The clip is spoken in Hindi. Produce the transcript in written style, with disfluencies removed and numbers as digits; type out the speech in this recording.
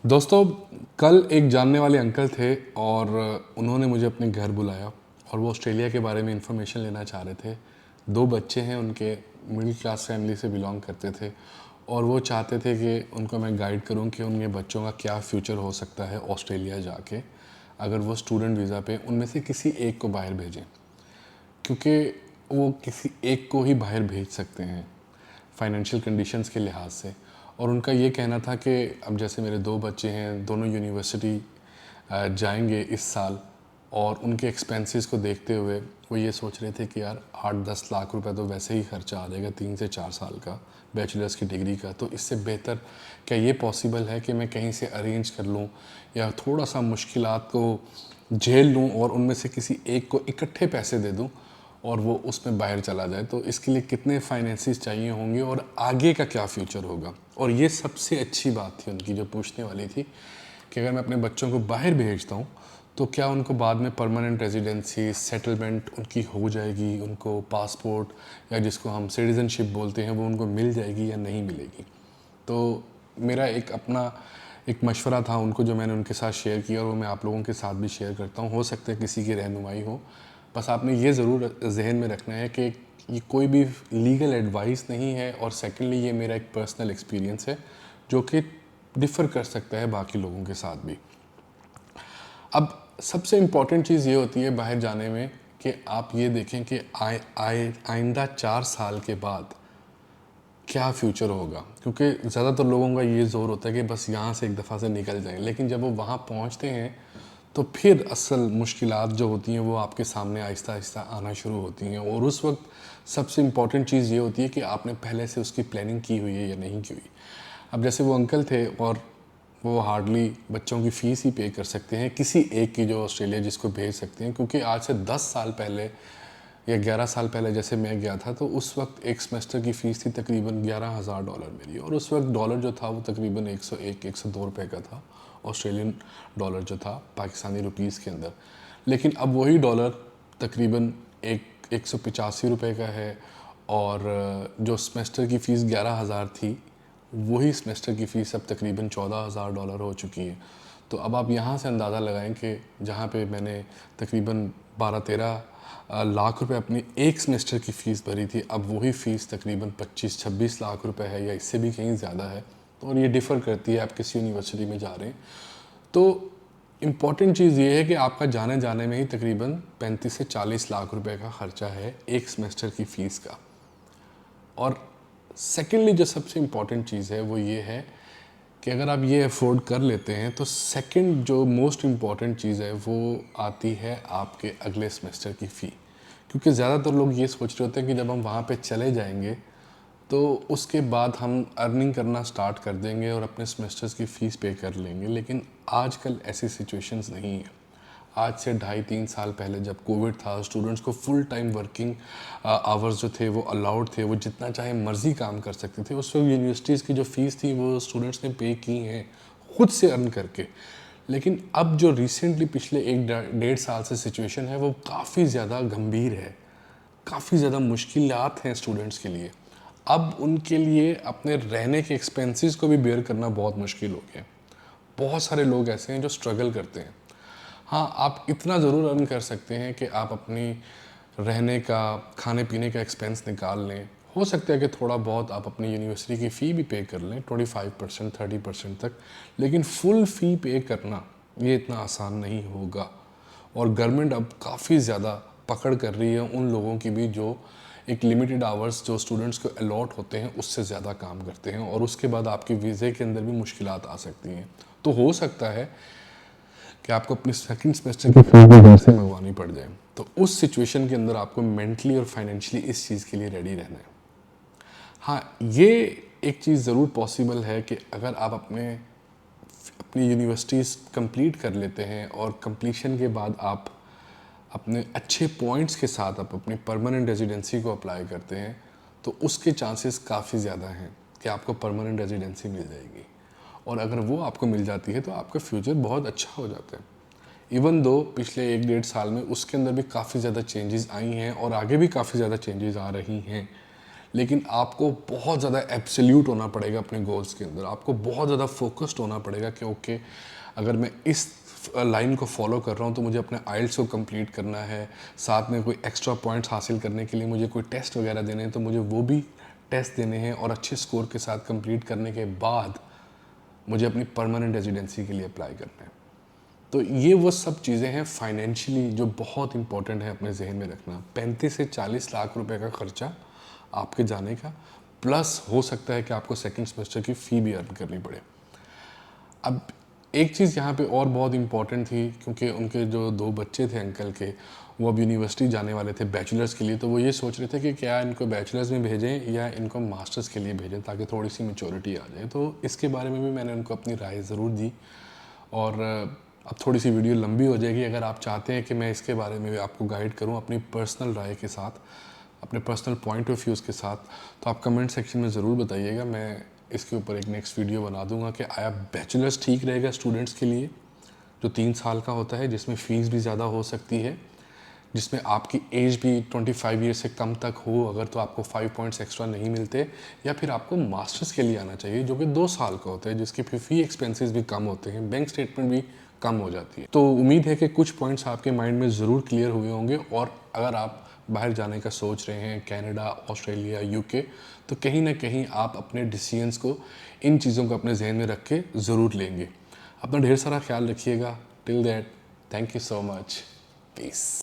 दोस्तों, कल एक जानने वाले अंकल थे और उन्होंने मुझे अपने घर बुलाया और वो ऑस्ट्रेलिया के बारे में इंफॉर्मेशन लेना चाह रहे थे। 2 बच्चे हैं उनके, मिडिल क्लास फैमिली से बिलोंग करते थे और वो चाहते थे कि उनको मैं गाइड करूं कि उनके बच्चों का क्या फ्यूचर हो सकता है ऑस्ट्रेलिया जाके, अगर वो स्टूडेंट वीज़ा पे उनमें से किसी एक को बाहर भेजें, क्योंकि वो किसी एक को ही बाहर भेज सकते हैं फाइनेंशियल कंडीशंस के लिहाज से। और उनका ये कहना था कि अब जैसे मेरे 2 बच्चे हैं, दोनों यूनिवर्सिटी जाएंगे इस साल, और उनके एक्सपेंसेस को देखते हुए वो ये सोच रहे थे कि यार 8-10 लाख रुपए तो वैसे ही खर्चा आ जाएगा 3 से 4 साल का बैचलर्स की डिग्री का, तो इससे बेहतर क्या ये पॉसिबल है कि मैं कहीं से अरेंज कर लूँ या थोड़ा सा मुश्किलात को झेल लूँ और उनमें से किसी एक को इकट्ठे पैसे दे दूँ और वो उसमें बाहर चला जाए। तो इसके लिए कितने फाइनेंसिस चाहिए होंगे और आगे का क्या फ्यूचर होगा। और ये सबसे अच्छी बात थी उनकी जो पूछने वाली थी कि अगर मैं अपने बच्चों को बाहर भेजता हूँ तो क्या उनको बाद में परमानेंट रेजिडेंसी सेटलमेंट उनकी हो जाएगी, उनको पासपोर्ट या जिसको हम सिटीज़नशिप बोलते हैं वो उनको मिल जाएगी या नहीं मिलेगी। तो मेरा एक अपना एक मशवरा था उनको जो मैंने उनके साथ शेयर किया और वो मैं आप लोगों के साथ भी शेयर करता हूँ। हो सकता है किसी की रहनुमाई हो। बस आपने ये ज़रूर जहन में रखना है कि ये कोई भी लीगल एडवाइस नहीं है और सेकेंडली ये मेरा एक पर्सनल एक्सपीरियंस है जो कि डिफ़र कर सकता है बाकी लोगों के साथ भी। अब सबसे इम्पॉर्टेंट चीज़ ये होती है बाहर जाने में कि आप ये देखें कि आइंदा 4 साल के बाद क्या फ्यूचर होगा, क्योंकि ज़्यादातर लोगों का ये जोर होता है कि बस यहाँ से एक दफ़ा से निकल जाएं, लेकिन जब वो वहाँ पहुँचते हैं तो फिर असल मुश्किलात जो होती हैं वो आपके सामने आहिस्ता आहिस्ता आना शुरू होती हैं। और उस वक्त सबसे इम्पॉर्टेंट चीज़ ये होती है कि आपने पहले से उसकी प्लानिंग की हुई है या नहीं की हुई। अब जैसे वो अंकल थे और वो हार्डली बच्चों की फ़ीस ही पे कर सकते हैं, किसी एक की जो ऑस्ट्रेलिया जिसको भेज सकते हैं, क्योंकि आज से 10 साल पहले या 11 साल पहले जैसे मैं गया था तो उस वक्त एक सेमेस्टर की फ़ीस थी तकरीबन $11,000 मेरी, और उस वक्त डॉलर जो था वो तकरीबन 101-102 रुपये का था, ऑस्ट्रेलियन डॉलर जो था पाकिस्तानी रुपीस के अंदर। लेकिन अब वही डॉलर तकरीबन 185 रुपये का है, और जो सेमेस्टर की फ़ीस 11,000 थी वही सेमेस्टर की फ़ीस अब तकरीबन $14,000 हो चुकी है। तो अब आप यहाँ से अंदाज़ा लगाएं कि जहाँ पे मैंने तकरीबन 12-13 लाख रुपए अपनी एक सेमेस्टर की फ़ीस भरी थी, अब वही फ़ीस तकरीबन 25-26 लाख रुपए है या इससे भी कहीं ज़्यादा है। तो और ये डिफ़र करती है आप किस यूनिवर्सिटी में जा रहे हैं। तो इम्पॉर्टेंट चीज़ ये है कि आपका जाने जाने में ही तकरीबन 35 से 40 लाख रुपए का ख़र्चा है एक सेमेस्टर की फ़ीस का। और सेकेंडली जो सबसे इम्पॉर्टेंट चीज़ है वो ये है कि अगर आप ये अफोर्ड कर लेते हैं तो सेकंड जो मोस्ट इम्पॉर्टेंट चीज़ है वो आती है आपके अगले सेमेस्टर की फ़ी। क्योंकि ज़्यादातर लोग ये सोच रहे होते हैं कि जब हम वहाँ पे चले जाएंगे तो उसके बाद हम अर्निंग करना स्टार्ट कर देंगे और अपने सेमेस्टर्स की फ़ीस पे कर लेंगे, लेकिन आजकल ऐसी सिचुएशंस नहीं है। आज से 2.5-3 साल पहले जब कोविड था, स्टूडेंट्स को फुल टाइम वर्किंग आवर्स जो थे वो अलाउड थे, वो जितना चाहे मर्जी काम कर सकते थे। उस वक्त यूनिवर्सिटीज़ की जो फ़ीस थी वो स्टूडेंट्स ने पे की हैं खुद से अर्न करके। लेकिन अब जो रिसेंटली पिछले 1-1.5 साल से सिचुएशन है वो काफ़ी ज़्यादा गंभीर है, काफ़ी ज़्यादा मुश्किलात हैं स्टूडेंट्स के लिए। अब उनके लिए अपने रहने के एक्सपेंसेस को भी बेयर करना बहुत मुश्किल हो गया। बहुत सारे लोग ऐसे हैं जो स्ट्रगल करते हैं। हाँ, आप इतना ज़रूर अर्न कर सकते हैं कि आप अपनी रहने का, खाने पीने का एक्सपेंस निकाल लें। हो सकता है कि थोड़ा बहुत आप अपनी यूनिवर्सिटी की फ़ी भी पे कर लें 25% 30% तक, लेकिन फुल फ़ी पे करना ये इतना आसान नहीं होगा। और गवर्नमेंट अब काफ़ी ज़्यादा पकड़ कर रही है उन लोगों की भी जो एक लिमिटेड आवर्स जो स्टूडेंट्स को अलॉट होते हैं उससे ज़्यादा काम करते हैं, और उसके बाद आपके वीज़े के अंदर भी मुश्किलात आ सकती हैं। तो हो सकता है कि आपको अपने सेकंड सेमेस्टर की फीस भी घर से मंगवानी पड़ जाए। तो उस सिचुएशन के अंदर आपको मेंटली और फाइनेंशियली इस चीज़ के लिए रेडी रहना है। हाँ, ये एक चीज़ ज़रूर पॉसिबल है कि अगर आप अपनी यूनिवर्सिटीज़ कंप्लीट कर लेते हैं और कंप्लीशन के बाद आप अपने अच्छे पॉइंट्स के साथ आप अपनी परमानेंट रेजिडेंसी को अप्लाई करते हैं तो उसके चांसेस काफ़ी ज़्यादा हैं कि आपको परमानेंट रेजिडेंसी मिल जाएगी। और अगर वो आपको मिल जाती है तो आपका फ्यूचर बहुत अच्छा हो जाता है। इवन दो पिछले 1-1.5 साल में उसके अंदर भी काफ़ी ज़्यादा चेंजेस आई हैं और आगे भी काफ़ी ज़्यादा चेंजेस आ रही हैं, लेकिन आपको बहुत ज़्यादा एब्सोल्यूट होना पड़ेगा अपने गोल्स के अंदर। आपको बहुत ज़्यादा फोकस्ड होना पड़ेगा कि ओके, अगर मैं इस लाइन को फॉलो कर रहा हूँ तो मुझे अपने आइल्स को कंप्लीट करना है, साथ में कोई एक्स्ट्रा पॉइंट्स हासिल करने के लिए मुझे कोई टेस्ट वगैरह देने हैं तो मुझे वो भी टेस्ट देने हैं, और अच्छे स्कोर के साथ कंप्लीट करने के बाद मुझे अपनी परमानेंट रेजिडेंसी के लिए अप्लाई करना है। तो ये वो सब चीज़ें हैं फाइनेंशियली जो बहुत इंपॉर्टेंट है अपने जहन में रखना। 35 से 40 लाख रुपए का खर्चा आपके जाने का, प्लस हो सकता है कि आपको सेकंड सेमेस्टर की फ़ी भी अर्न करनी पड़े। अब एक चीज़ यहाँ पे और बहुत इम्पॉर्टेंट थी, क्योंकि उनके जो 2 बच्चे थे अंकल के, वो अब यूनिवर्सिटी जाने वाले थे बैचलर्स के लिए, तो वो ये सोच रहे थे कि क्या इनको बैचलर्स में भेजें या इनको मास्टर्स के लिए भेजें ताकि थोड़ी सी मैच्योरिटी आ जाए। तो इसके बारे में भी मैंने उनको अपनी राय ज़रूर दी। और अब थोड़ी सी वीडियो लंबी हो जाएगी। अगर आप चाहते हैं कि मैं इसके बारे में भी आपको गाइड करूं अपनी पर्सनल राय के साथ, अपने पर्सनल पॉइंट ऑफ व्यूज़ के साथ, तो आप कमेंट सेक्शन में ज़रूर बताइएगा। मैं इसके ऊपर एक नेक्स्ट वीडियो बना दूंगा कि आया बैचलर्स ठीक रहेगा स्टूडेंट्स के लिए, जो 3 साल का होता है, जिसमें फ़ीस भी ज़्यादा हो सकती है, जिसमें आपकी एज भी 25 ईयर से कम तक हो अगर, तो आपको 5 पॉइंट्स एक्स्ट्रा नहीं मिलते, या फिर आपको मास्टर्स के लिए आना चाहिए जो कि 2 साल का होता है, जिसके फिर फ़ी एक्सपेंसेस भी कम होते हैं, बैंक स्टेटमेंट भी कम हो जाती है। तो उम्मीद है कि कुछ पॉइंट्स आपके माइंड में ज़रूर क्लियर हुए होंगे। और अगर आप बाहर जाने का सोच रहे हैं, कनाडा, ऑस्ट्रेलिया, यूके, तो कहीं ना कहीं आप अपने डिसीजंस को, इन चीज़ों को अपने जहन में रख के ज़रूर लेंगे। अपना ढेर सारा ख्याल रखिएगा। Till that, thank you so much, piece.